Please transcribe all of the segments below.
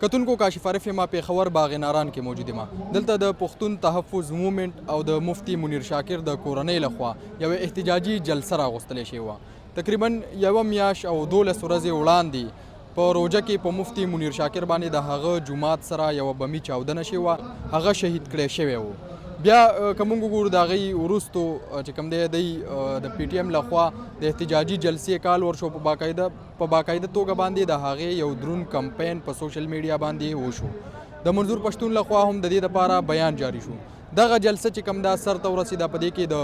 کتونکو کاشف عارف ما پیښور باغ ناران کې موجود ما دلته د پښتون تحفظ موومنټ او د مفتی منیر شاکر د کورنۍ لخوا یو احتجاجي جلسه راغوستلې شوې وه. تقریبا یوه میاشت او 12 ورځې وړاندې په روجه کې په مفتی منیر شاکر باندې د هغه جومات سره یوه بمي چاودنه شوې وه، هغه شهید کړی شوی و. بیا که موږ وګورو د هغې وروستو چې کوم دی دی د پی ټي ایم لخوا د احتجاجي جلسې کال ورشو په باقاعده توګه باندې د هغې یو دروند کمپین په سوشل میډیا باندې وشو. د منظور پښتون لخوا هم د دې دپاره بیان جاری شو. دغه جلسه چې کوم دا سر ته ورسېده په دې کې د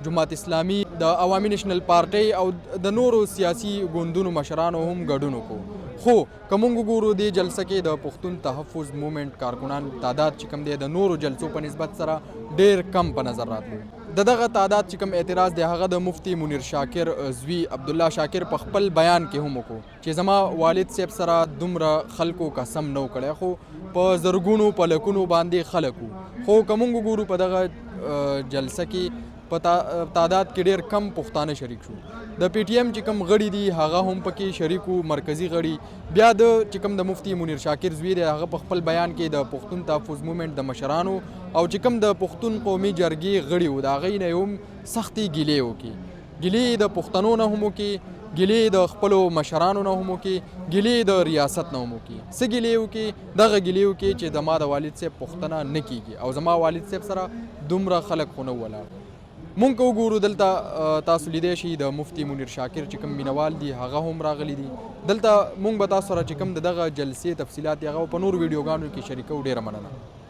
جماعت اسلامي، د عوامي نیشنل پارټۍ او د نورو سیاسي ګوندونو مشرانو هم ګډون وکړو. خو که موږ وګورو دې جلسه کې د پښتون تحفظ موومنټ کارکنان تعداد چې کوم دی د نورو جلسو په نسبت سره ډېر کم په نظر راتلو. د دغه تعداد چې کوم اعتراض دی هغه د مفتی منیر شاکر زوی عبدالله شاکر په خپل بیان کې هم وکړو چې زما والد صاحب سره دومره خلکو قسم نه و کړی، خو په زرګونو په لکونو باندې خلک وو. خو که موږ وګورو په دغه جلسه کې په تعداد کې ډېر کم پښتانه شریک شو. د پی ټي ایم چې کوم غړي دي هغه هم پکې شریک وو، مرکزي غړي. بیا د چې کوم د مفتی منیر شاکر زوی دی هغه په خپل بیان کې د پښتون تحفظ موومنټ د مشرانو او چې کوم د پښتون قومي جرګې غړي وو د هغوی نه هم سختې ګیلې وکړي. ګیلې د پښتنو نه هم وکړي، ګیلې د خپلو مشرانو نه هم وکړي، ګیلې د ریاست نه هم وکړي. څه ګیلې وکړي؟ دغه ګیلې وکړي چې زما د والد صاحب پوښتنه نه کیږي او زما والد صاحب سره دومره خلک خو نه ولاړ. مونږ که وګورو دلته تاسو لیدی شئ د مفتی منیر شاکر چې کوم مینوال دي هغه هم راغلي دي. دلته مونږ به تاسو سره چې کوم د دغه جلسې تفصیلات دي هغه په نورو ویډیوګانو کې شریکو. ډېره مننه.